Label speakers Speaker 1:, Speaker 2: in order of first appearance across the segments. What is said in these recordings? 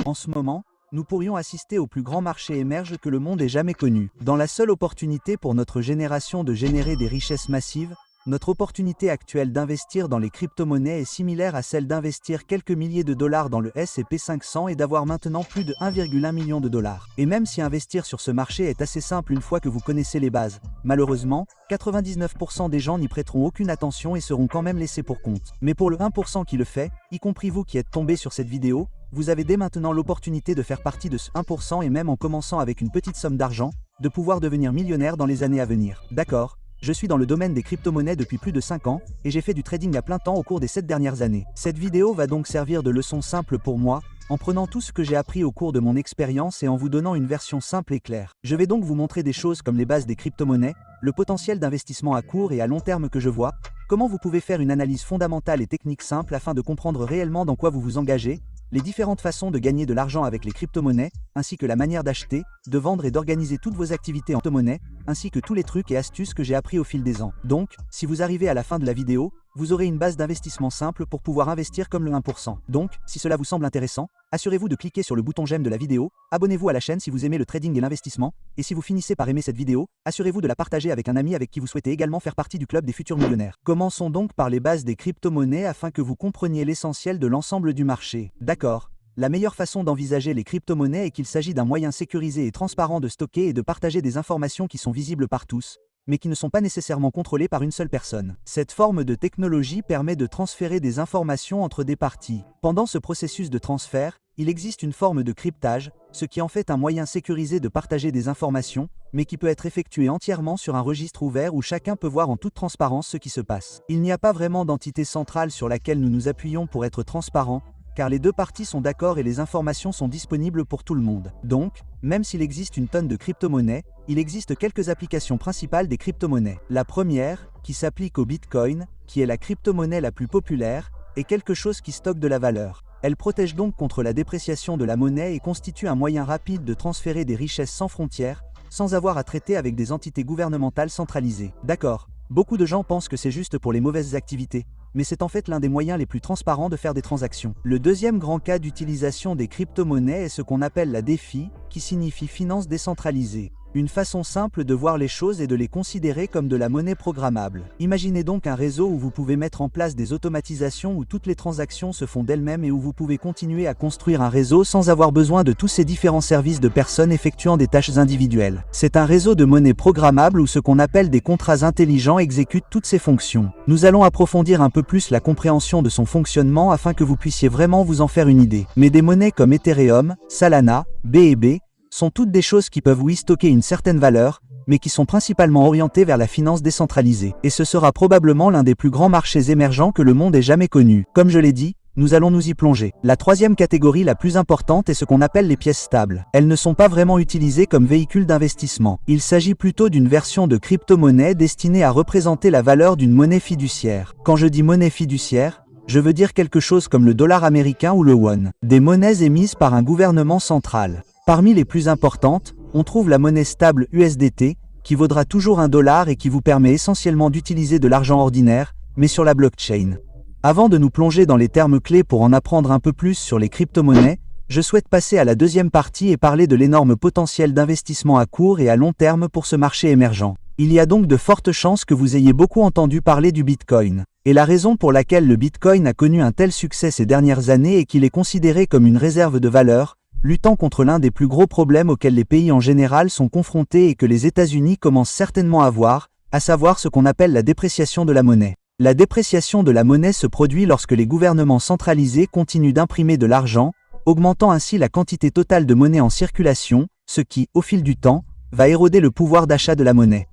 Speaker 1: En ce moment, nous pourrions assister au plus grand marché émerge que le monde ait jamais connu. Dans la seule opportunité pour notre génération de générer des richesses massives, notre opportunité actuelle d'investir dans les crypto-monnaies est similaire à celle d'investir quelques milliers de dollars dans le S&P 500 et d'avoir maintenant plus de 1,1 million de dollars. Et même si investir sur ce marché est assez simple une fois que vous connaissez les bases, malheureusement, 99% des gens n'y prêteront aucune attention et seront quand même laissés pour compte. Mais pour le 1% qui le fait, y compris vous qui êtes tombé sur cette vidéo, vous avez dès maintenant l'opportunité de faire partie de ce 1% et même en commençant avec une petite somme d'argent, de pouvoir devenir millionnaire dans les années à venir. D'accord ? Je suis dans le domaine des crypto-monnaies depuis plus de 5 ans, et j'ai fait du trading à plein temps au cours des 7 dernières années. Cette vidéo va donc servir de leçon simple pour moi, en prenant tout ce que j'ai appris au cours de mon expérience et en vous donnant une version simple et claire. Je vais donc vous montrer des choses comme les bases des crypto-monnaies, le potentiel d'investissement à court et à long terme que je vois, comment vous pouvez faire une analyse fondamentale et technique simple afin de comprendre réellement dans quoi vous vous engagez, les différentes façons de gagner de l'argent avec les crypto-monnaies, ainsi que la manière d'acheter, de vendre et d'organiser toutes vos activités en crypto-monnaie, ainsi que tous les trucs et astuces que j'ai appris au fil des ans. Donc, si vous arrivez à la fin de la vidéo, vous aurez une base d'investissement simple pour pouvoir investir comme le 1%. Donc, si cela vous semble intéressant, assurez-vous de cliquer sur le bouton j'aime de la vidéo, abonnez-vous à la chaîne si vous aimez le trading et l'investissement, et si vous finissez par aimer cette vidéo, assurez-vous de la partager avec un ami avec qui vous souhaitez également faire partie du club des futurs millionnaires. Commençons donc par les bases des crypto-monnaies afin que vous compreniez l'essentiel de l'ensemble du marché. D'accord. La meilleure façon d'envisager les crypto-monnaies est qu'il s'agit d'un moyen sécurisé et transparent de stocker et de partager des informations qui sont visibles par tous, mais qui ne sont pas nécessairement contrôlées par une seule personne. Cette forme de technologie permet de transférer des informations entre des parties. Pendant ce processus de transfert, il existe une forme de cryptage, ce qui en fait un moyen sécurisé de partager des informations, mais qui peut être effectué entièrement sur un registre ouvert où chacun peut voir en toute transparence ce qui se passe. Il n'y a pas vraiment d'entité centrale sur laquelle nous nous appuyons pour être transparent, car les deux parties sont d'accord et les informations sont disponibles pour tout le monde. Donc, même s'il existe une tonne de crypto-monnaies, il existe quelques applications principales des crypto-monnaies. La première, qui s'applique au Bitcoin, qui est la crypto-monnaie la plus populaire, est quelque chose qui stocke de la valeur. Elle protège donc contre la dépréciation de la monnaie et constitue un moyen rapide de transférer des richesses sans frontières, sans avoir à traiter avec des entités gouvernementales centralisées. D'accord, beaucoup de gens pensent que c'est juste pour les mauvaises activités, mais c'est en fait l'un des moyens les plus transparents de faire des transactions. Le deuxième grand cas d'utilisation des crypto-monnaies est ce qu'on appelle la DeFi, qui signifie finance décentralisée. Une façon simple de voir les choses est de les considérer comme de la monnaie programmable. Imaginez donc un réseau où vous pouvez mettre en place des automatisations où toutes les transactions se font d'elles-mêmes et où vous pouvez continuer à construire un réseau sans avoir besoin de tous ces différents services de personnes effectuant des tâches individuelles. C'est un réseau de monnaie programmable où ce qu'on appelle des contrats intelligents exécutent toutes ces fonctions. Nous allons approfondir un peu plus la compréhension de son fonctionnement afin que vous puissiez vraiment vous en faire une idée. Mais des monnaies comme Ethereum, Solana, BNB, sont toutes des choses qui peuvent stocker une certaine valeur, mais qui sont principalement orientées vers la finance décentralisée. Et ce sera probablement l'un des plus grands marchés émergents que le monde ait jamais connu. Comme je l'ai dit, nous allons nous y plonger. La troisième catégorie la plus importante est ce qu'on appelle les pièces stables. Elles ne sont pas vraiment utilisées comme véhicules d'investissement. Il s'agit plutôt d'une version de crypto-monnaie destinée à représenter la valeur d'une monnaie fiduciaire. Quand je dis monnaie fiduciaire, je veux dire quelque chose comme le dollar américain ou le won. Des monnaies émises par un gouvernement central. Parmi les plus importantes, on trouve la monnaie stable USDT, qui vaudra toujours $1 et qui vous permet essentiellement d'utiliser de l'argent ordinaire, mais sur la blockchain. Avant de nous plonger dans les termes clés pour en apprendre un peu plus sur les crypto-monnaies, je souhaite passer à la deuxième partie et parler de l'énorme potentiel d'investissement à court et à long terme pour ce marché émergent. Il y a donc de fortes chances que vous ayez beaucoup entendu parler du Bitcoin. Et la raison pour laquelle le Bitcoin a connu un tel succès ces dernières années est qu'il est considéré comme une réserve de valeur, luttant contre l'un des plus gros problèmes auxquels les pays en général sont confrontés et que les États-Unis commencent certainement à voir, à savoir ce qu'on appelle la dépréciation de la monnaie. La dépréciation de la monnaie se produit lorsque les gouvernements centralisés continuent d'imprimer de l'argent, augmentant ainsi la quantité totale de monnaie en circulation, ce qui, au fil du temps, va éroder le pouvoir d'achat de la monnaie.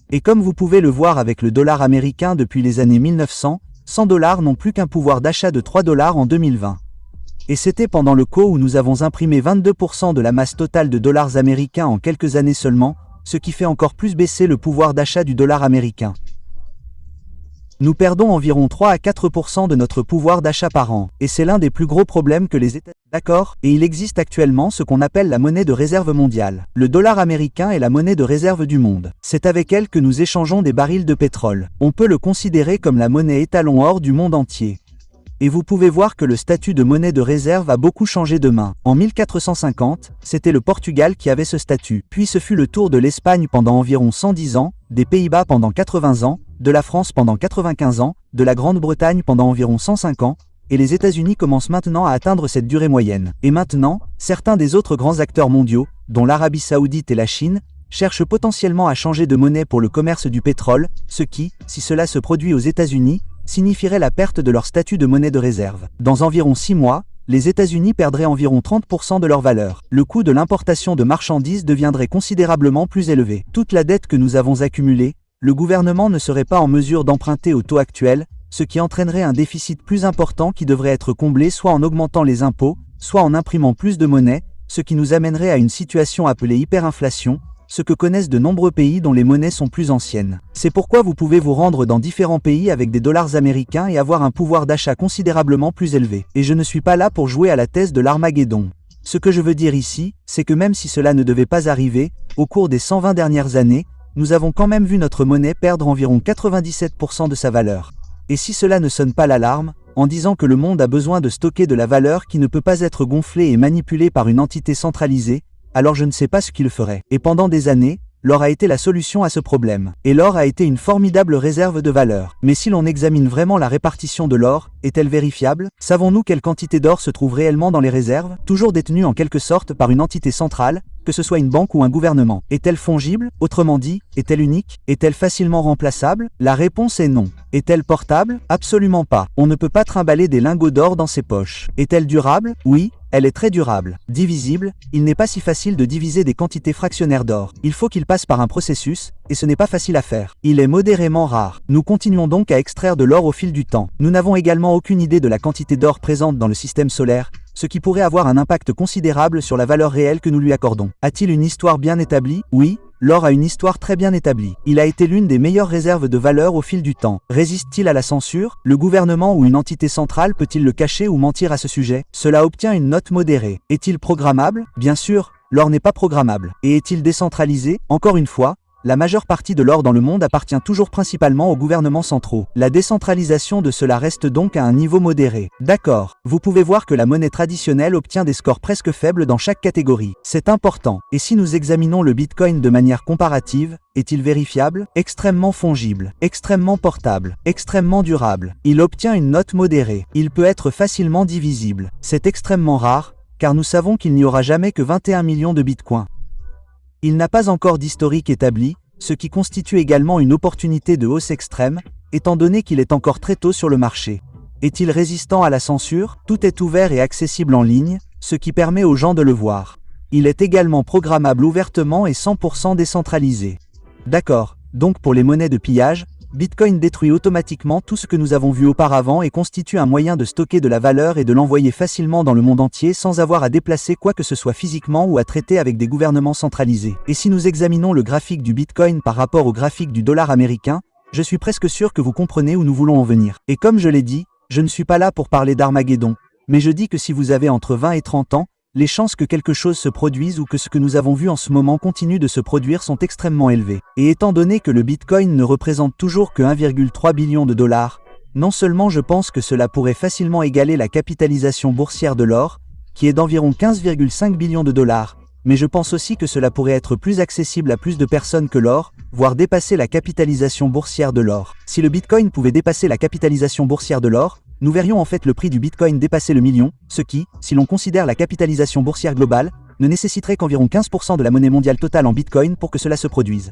Speaker 1: Et comme vous pouvez le voir avec le dollar américain depuis les années 1900, $100 n'ont plus qu'un pouvoir d'achat de $3 en 2020. Et c'était pendant le CO où nous avons imprimé 22% de la masse totale de dollars américains en quelques années seulement, ce qui fait encore plus baisser le pouvoir d'achat du dollar américain. Nous perdons environ 3 à 4% de notre pouvoir d'achat par an, et c'est l'un des plus gros problèmes que les États-Unis. D'accord, et il existe actuellement ce qu'on appelle la monnaie de réserve mondiale. Le dollar américain est la monnaie de réserve du monde. C'est avec elle que nous échangeons des barils de pétrole. On peut le considérer comme la monnaie étalon or du monde entier. Et vous pouvez voir que le statut de monnaie de réserve a beaucoup changé de main. En 1450, c'était le Portugal qui avait ce statut. Puis ce fut le tour de l'Espagne pendant environ 110 ans, des Pays-Bas pendant 80 ans, de la France pendant 95 ans, de la Grande-Bretagne pendant environ 105 ans, et les États-Unis commencent maintenant à atteindre cette durée moyenne. Et maintenant, certains des autres grands acteurs mondiaux, dont l'Arabie Saoudite et la Chine, cherchent potentiellement à changer de monnaie pour le commerce du pétrole, ce qui, si cela se produit aux États-Unis, signifierait la perte de leur statut de monnaie de réserve. Dans environ 6 mois, les États-Unis perdraient environ 30% de leur valeur. Le coût de l'importation de marchandises deviendrait considérablement plus élevé. Toute la dette que nous avons accumulée, le gouvernement ne serait pas en mesure d'emprunter au taux actuel, ce qui entraînerait un déficit plus important qui devrait être comblé soit en augmentant les impôts, soit en imprimant plus de monnaie, ce qui nous amènerait à une situation appelée hyperinflation, ce que connaissent de nombreux pays dont les monnaies sont plus anciennes. C'est pourquoi vous pouvez vous rendre dans différents pays avec des dollars américains et avoir un pouvoir d'achat considérablement plus élevé. Et je ne suis pas là pour jouer à la thèse de l'Armageddon. Ce que je veux dire ici, c'est que même si cela ne devait pas arriver, au cours des 120 dernières années, nous avons quand même vu notre monnaie perdre environ 97% de sa valeur. Et si cela ne sonne pas l'alarme, en disant que le monde a besoin de stocker de la valeur qui ne peut pas être gonflée et manipulée par une entité centralisée, alors je ne sais pas ce qui le ferait. Et pendant des années, l'or a été la solution à ce problème. Et l'or a été une formidable réserve de valeur. Mais si l'on examine vraiment la répartition de l'or, est-elle vérifiable? Savons-nous quelle quantité d'or se trouve réellement dans les réserves, toujours détenues en quelque sorte par une entité centrale, que ce soit une banque ou un gouvernement? Est-elle fongible? Autrement dit, est-elle unique? Est-elle facilement remplaçable? La réponse est non. Est-elle portable? Absolument pas. On ne peut pas trimballer des lingots d'or dans ses poches. Est-elle durable? Oui, elle est très durable. Divisible? Il n'est pas si facile de diviser des quantités fractionnaires d'or. Il faut qu'il passe par un processus, et ce n'est pas facile à faire. Il est modérément rare. Nous continuons donc à extraire de l'or au fil du temps. Nous n'avons également aucune idée de la quantité d'or présente dans le système solaire, ce qui pourrait avoir un impact considérable sur la valeur réelle que nous lui accordons. A-t-il une histoire bien établie? Oui, l'or a une histoire très bien établie. Il a été l'une des meilleures réserves de valeur au fil du temps. Résiste-t-il à la censure? Le gouvernement ou une entité centrale peut-il le cacher ou mentir à ce sujet? Cela obtient une note modérée. Est-il programmable? Bien sûr, l'or n'est pas programmable. Et est-il décentralisé? Encore une fois, la majeure partie de l'or dans le monde appartient toujours principalement aux gouvernements centraux. La décentralisation de cela reste donc à un niveau modéré. D'accord, vous pouvez voir que la monnaie traditionnelle obtient des scores presque faibles dans chaque catégorie. C'est important. Et si nous examinons le Bitcoin de manière comparative, est-il vérifiable? Extrêmement fongible, extrêmement portable, extrêmement durable. Il obtient une note modérée. Il peut être facilement divisible. C'est extrêmement rare, car nous savons qu'il n'y aura jamais que 21 millions de bitcoins. Il n'a pas encore d'historique établi, ce qui constitue également une opportunité de hausse extrême, étant donné qu'il est encore très tôt sur le marché. Est-il résistant à la censure? Tout est ouvert et accessible en ligne, ce qui permet aux gens de le voir. Il est également programmable ouvertement et 100% décentralisé. D'accord, donc pour les monnaies de pillage, Bitcoin détruit automatiquement tout ce que nous avons vu auparavant et constitue un moyen de stocker de la valeur et de l'envoyer facilement dans le monde entier sans avoir à déplacer quoi que ce soit physiquement ou à traiter avec des gouvernements centralisés. Et si nous examinons le graphique du Bitcoin par rapport au graphique du dollar américain, je suis presque sûr que vous comprenez où nous voulons en venir. Et comme je l'ai dit, je ne suis pas là pour parler d'Armageddon, mais je dis que si vous avez entre 20 et 30 ans, les chances que quelque chose se produise ou que ce que nous avons vu en ce moment continue de se produire sont extrêmement élevées. Et étant donné que le Bitcoin ne représente toujours que 1,3 billion de dollars, non seulement je pense que cela pourrait facilement égaler la capitalisation boursière de l'or, qui est d'environ 15,5 billions de dollars, mais je pense aussi que cela pourrait être plus accessible à plus de personnes que l'or, voire dépasser la capitalisation boursière de l'or. Si le Bitcoin pouvait dépasser la capitalisation boursière de l'or, nous verrions en fait le prix du Bitcoin dépasser le million, ce qui, si l'on considère la capitalisation boursière globale, ne nécessiterait qu'environ 15% de la monnaie mondiale totale en Bitcoin pour que cela se produise.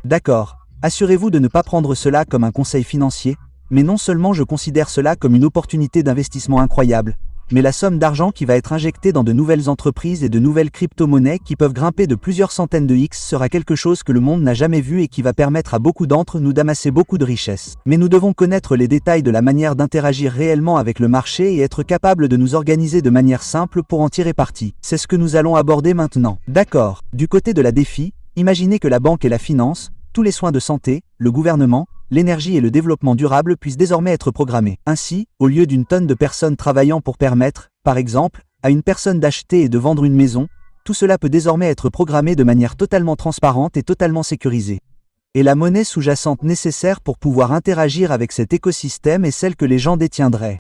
Speaker 1: D'accord, assurez-vous de ne pas prendre cela comme un conseil financier, mais non seulement je considère cela comme une opportunité d'investissement incroyable, mais la somme d'argent qui va être injectée dans de nouvelles entreprises et de nouvelles crypto-monnaies qui peuvent grimper de plusieurs centaines de X sera quelque chose que le monde n'a jamais vu et qui va permettre à beaucoup d'entre nous d'amasser beaucoup de richesses. Mais nous devons connaître les détails de la manière d'interagir réellement avec le marché et être capables de nous organiser de manière simple pour en tirer parti. C'est ce que nous allons aborder maintenant. D'accord. Du côté de la défi, imaginez que la banque et la finance, tous les soins de santé, le gouvernement, l'énergie et le développement durable puissent désormais être programmés. Ainsi, au lieu d'une tonne de personnes travaillant pour permettre, par exemple, à une personne d'acheter et de vendre une maison, tout cela peut désormais être programmé de manière totalement transparente et totalement sécurisée. Et la monnaie sous-jacente nécessaire pour pouvoir interagir avec cet écosystème est celle que les gens détiendraient.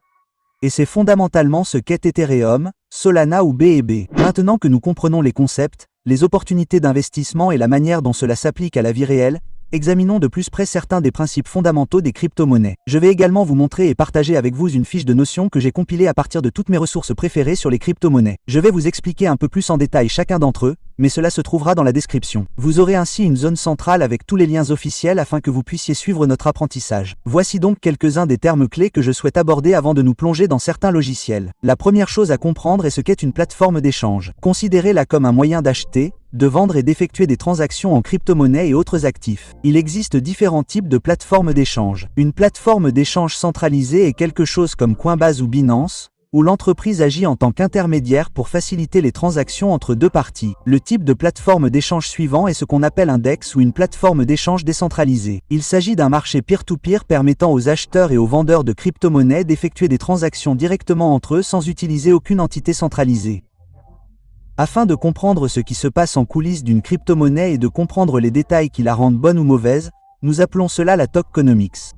Speaker 1: Et c'est fondamentalement ce qu'est Ethereum, Solana ou BNB. Maintenant que nous comprenons les concepts, les opportunités d'investissement et la manière dont cela s'applique à la vie réelle, examinons de plus près certains des principes fondamentaux des crypto-monnaies. Je vais également vous montrer et partager avec vous une fiche de notions que j'ai compilée à partir de toutes mes ressources préférées sur les crypto-monnaies. Je vais vous expliquer un peu plus en détail chacun d'entre eux, mais cela se trouvera dans la description. Vous aurez ainsi une zone centrale avec tous les liens officiels afin que vous puissiez suivre notre apprentissage. Voici donc quelques-uns des termes clés que je souhaite aborder avant de nous plonger dans certains logiciels. La première chose à comprendre est ce qu'est une plateforme d'échange. Considérez-la comme un moyen d'acheter, de vendre et d'effectuer des transactions en crypto-monnaie et autres actifs. Il existe différents types de plateformes d'échange. Une plateforme d'échange centralisée est quelque chose comme Coinbase ou Binance, où l'entreprise agit en tant qu'intermédiaire pour faciliter les transactions entre deux parties. Le type de plateforme d'échange suivant est ce qu'on appelle un DEX ou une plateforme d'échange décentralisée. Il s'agit d'un marché peer-to-peer permettant aux acheteurs et aux vendeurs de crypto-monnaies d'effectuer des transactions directement entre eux sans utiliser aucune entité centralisée. Afin de comprendre ce qui se passe en coulisses d'une crypto-monnaie et de comprendre les détails qui la rendent bonne ou mauvaise, nous appelons cela la tokenomics.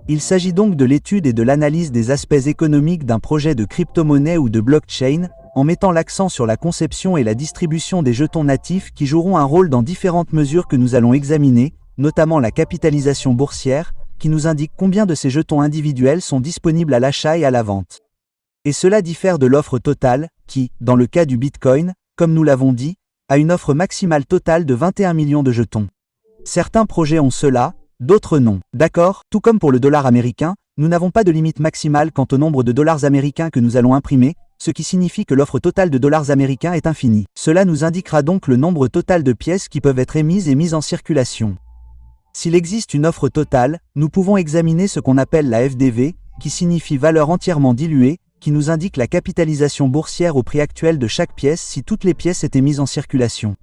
Speaker 1: Il s'agit donc de l'étude et de l'analyse des aspects économiques d'un projet de crypto-monnaie ou de blockchain, en mettant l'accent sur la conception et la distribution des jetons natifs qui joueront un rôle dans différentes mesures que nous allons examiner, notamment la capitalisation boursière, qui nous indique combien de ces jetons individuels sont disponibles à l'achat et à la vente. Et cela diffère de l'offre totale, qui, dans le cas du Bitcoin, comme nous l'avons dit, a une offre maximale totale de 21 millions de jetons. Certains projets ont cela, d'autres non. D'accord? Tout comme pour le dollar américain, nous n'avons pas de limite maximale quant au nombre de dollars américains que nous allons imprimer, ce qui signifie que l'offre totale de dollars américains est infinie. Cela nous indiquera donc le nombre total de pièces qui peuvent être émises et mises en circulation. S'il existe une offre totale, nous pouvons examiner ce qu'on appelle la FDV, qui signifie valeur entièrement diluée, qui nous indique la capitalisation boursière au prix actuel de chaque pièce si toutes les pièces étaient mises en circulation.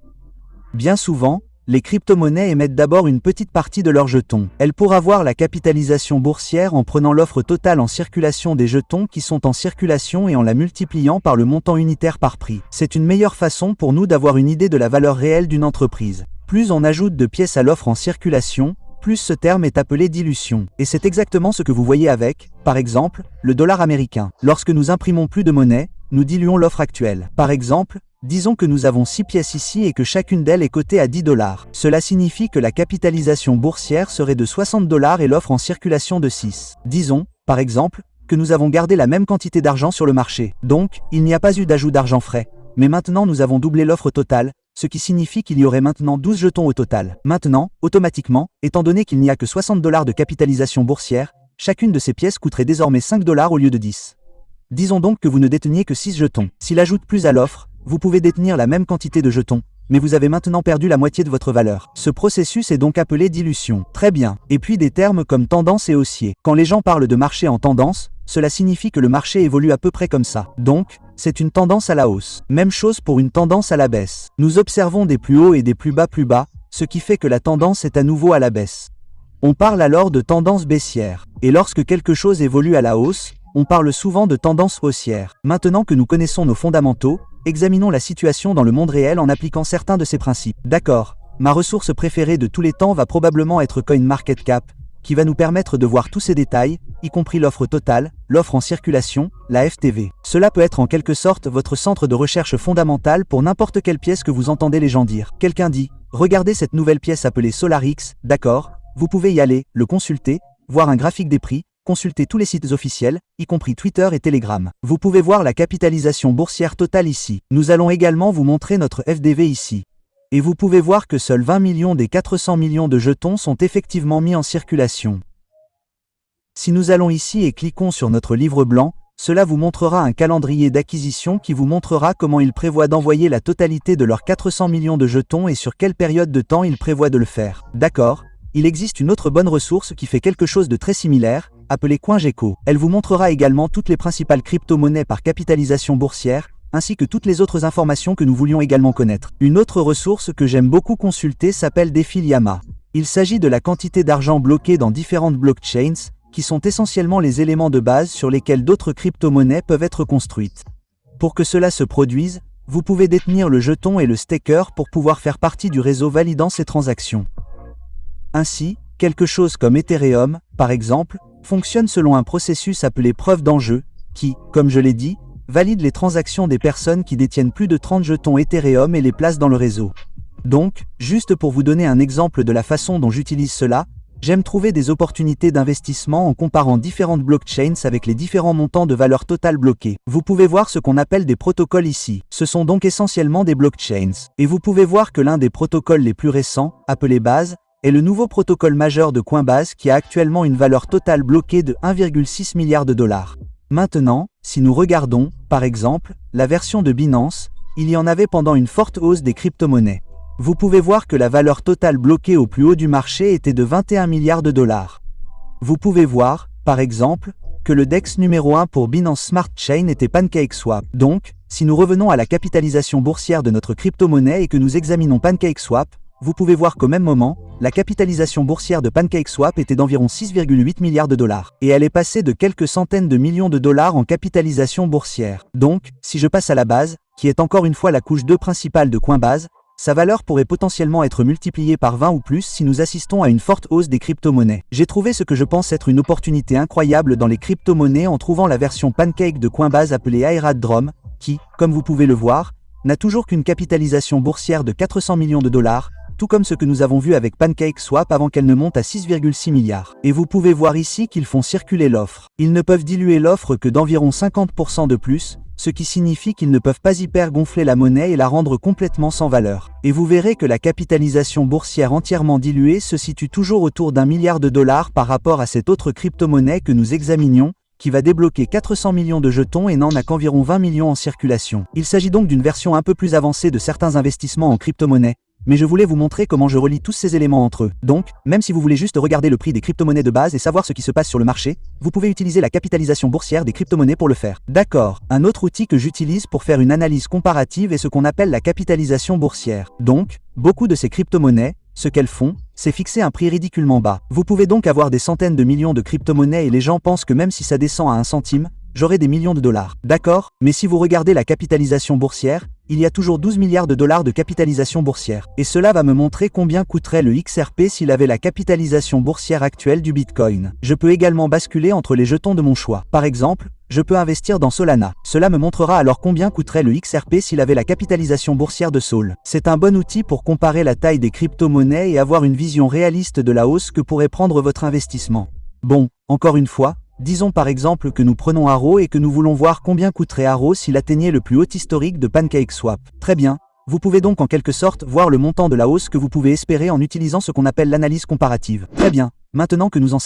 Speaker 1: Bien souvent, les crypto-monnaies émettent d'abord une petite partie de leurs jetons. Elles pourraient avoir la capitalisation boursière en prenant l'offre totale en circulation des jetons qui sont en circulation et en la multipliant par le montant unitaire par prix. C'est une meilleure façon pour nous d'avoir une idée de la valeur réelle d'une entreprise. Plus on ajoute de pièces à l'offre en circulation, plus ce terme est appelé dilution. Et c'est exactement ce que vous voyez avec, par exemple, le dollar américain. Lorsque nous imprimons plus de monnaie, nous diluons l'offre actuelle. Par exemple, disons que nous avons 6 pièces ici et que chacune d'elles est cotée à 10 $. Cela signifie que la capitalisation boursière serait de 60 $ et l'offre en circulation de 6. Disons, par exemple, que nous avons gardé la même quantité d'argent sur le marché. Donc, il n'y a pas eu d'ajout d'argent frais. Mais maintenant nous avons doublé l'offre totale, ce qui signifie qu'il y aurait maintenant 12 jetons au total. Maintenant, automatiquement, étant donné qu'il n'y a que 60 $ de capitalisation boursière, chacune de ces pièces coûterait désormais 5 $ au lieu de 10. Disons donc que vous ne déteniez que 6 jetons. S'il ajoute plus à l'offre, vous pouvez détenir la même quantité de jetons, mais vous avez maintenant perdu la moitié de votre valeur. Ce processus est donc appelé dilution. Très bien. Et puis des termes comme tendance et haussier. Quand les gens parlent de marché en tendance, cela signifie que le marché évolue à peu près comme ça. Donc, c'est une tendance à la hausse. Même chose pour une tendance à la baisse. Nous observons des plus hauts et des plus bas, ce qui fait que la tendance est à nouveau à la baisse. On parle alors de tendance baissière. Et lorsque quelque chose évolue à la hausse, on parle souvent de tendance haussière. Maintenant que nous connaissons nos fondamentaux, examinons la situation dans le monde réel en appliquant certains de ces principes. D'accord, ma ressource préférée de tous les temps va probablement être CoinMarketCap, qui va nous permettre de voir tous ces détails, y compris l'offre totale, l'offre en circulation, la FTV. Cela peut être en quelque sorte votre centre de recherche fondamental pour n'importe quelle pièce que vous entendez les gens dire. Quelqu'un dit, regardez cette nouvelle pièce appelée SolarX, d'accord, vous pouvez y aller, le consulter, voir un graphique des prix, consulter tous les sites officiels, y compris Twitter et Telegram. Vous pouvez voir la capitalisation boursière totale ici. Nous allons également vous montrer notre FDV ici. Et vous pouvez voir que seuls 20 millions des 400 millions de jetons sont effectivement mis en circulation. Si nous allons ici et cliquons sur notre livre blanc, cela vous montrera un calendrier d'acquisition qui vous montrera comment ils prévoient d'envoyer la totalité de leurs 400 millions de jetons et sur quelle période de temps ils prévoient de le faire. D'accord, il existe une autre bonne ressource qui fait quelque chose de très similaire, appelée CoinGecko. Elle vous montrera également toutes les principales crypto-monnaies par capitalisation boursière, ainsi que toutes les autres informations que nous voulions également connaître. Une autre ressource que j'aime beaucoup consulter s'appelle Defiliama. Il s'agit de la quantité d'argent bloquée dans différentes blockchains, qui sont essentiellement les éléments de base sur lesquels d'autres crypto-monnaies peuvent être construites. Pour que cela se produise, vous pouvez détenir le jeton et le staker pour pouvoir faire partie du réseau validant ces transactions. Ainsi, quelque chose comme Ethereum, par exemple, fonctionne selon un processus appelé preuve d'enjeu, qui, comme je l'ai dit, valide les transactions des personnes qui détiennent plus de 30 jetons Ethereum et les placent dans le réseau. Donc, juste pour vous donner un exemple de la façon dont j'utilise cela, j'aime trouver des opportunités d'investissement en comparant différentes blockchains avec les différents montants de valeur totale bloqués. Vous pouvez voir ce qu'on appelle des protocoles ici. Ce sont donc essentiellement des blockchains. Et vous pouvez voir que l'un des protocoles les plus récents, appelé Base, est le nouveau protocole majeur de Coinbase qui a actuellement une valeur totale bloquée de 1,6 milliard de dollars. Maintenant, si nous regardons, par exemple, la version de Binance, il y en avait pendant une forte hausse des crypto-monnaies. Vous pouvez voir que la valeur totale bloquée au plus haut du marché était de 21 milliards de dollars. Vous pouvez voir, par exemple, que le DEX numéro 1 pour Binance Smart Chain était PancakeSwap. Donc, si nous revenons à la capitalisation boursière de notre crypto-monnaie et que nous examinons PancakeSwap, vous pouvez voir qu'au même moment, la capitalisation boursière de PancakeSwap était d'environ 6,8 milliards de dollars. Et elle est passée de quelques centaines de millions de dollars en capitalisation boursière. Donc, si je passe à la base, qui est encore une fois la couche 2 principale de Coinbase, sa valeur pourrait potentiellement être multipliée par 20 ou plus si nous assistons à une forte hausse des crypto-monnaies. J'ai trouvé ce que je pense être une opportunité incroyable dans les crypto-monnaies en trouvant la version Pancake de Coinbase appelée Aerodrome, qui, comme vous pouvez le voir, n'a toujours qu'une capitalisation boursière de 400 millions de dollars, tout comme ce que nous avons vu avec PancakeSwap avant qu'elle ne monte à 6,6 milliards. Et vous pouvez voir ici qu'ils font circuler l'offre. Ils ne peuvent diluer l'offre que d'environ 50% de plus, ce qui signifie qu'ils ne peuvent pas hyper gonfler la monnaie et la rendre complètement sans valeur. Et vous verrez que la capitalisation boursière entièrement diluée se situe toujours autour d'1 milliard de dollars par rapport à cette autre crypto-monnaie que nous examinions, qui va débloquer 400 millions de jetons et n'en a qu'environ 20 millions en circulation. Il s'agit donc d'une version un peu plus avancée de certains investissements en crypto-monnaie, mais je voulais vous montrer comment je relie tous ces éléments entre eux. Donc, même si vous voulez juste regarder le prix des crypto-monnaies de base et savoir ce qui se passe sur le marché, vous pouvez utiliser la capitalisation boursière des crypto-monnaies pour le faire. D'accord. Un autre outil que j'utilise pour faire une analyse comparative est ce qu'on appelle la capitalisation boursière. Donc, beaucoup de ces crypto-monnaies, ce qu'elles font, c'est fixer un prix ridiculement bas. Vous pouvez donc avoir des centaines de millions de crypto-monnaies et les gens pensent que même si ça descend à 1 centime, j'aurai des millions de dollars. D'accord, mais si vous regardez la capitalisation boursière, il y a toujours 12 milliards de dollars de capitalisation boursière. Et cela va me montrer combien coûterait le XRP s'il avait la capitalisation boursière actuelle du Bitcoin. Je peux également basculer entre les jetons de mon choix. Par exemple, je peux investir dans Solana. Cela me montrera alors combien coûterait le XRP s'il avait la capitalisation boursière de Sol. C'est un bon outil pour comparer la taille des crypto-monnaies et avoir une vision réaliste de la hausse que pourrait prendre votre investissement. Bon, encore une fois, disons par exemple que nous prenons Arrow et que nous voulons voir combien coûterait Arrow s'il atteignait le plus haut historique de PancakeSwap. Très bien. Vous pouvez donc en quelque sorte voir le montant de la hausse que vous pouvez espérer en utilisant ce qu'on appelle l'analyse comparative. Très bien. Maintenant que nous en savons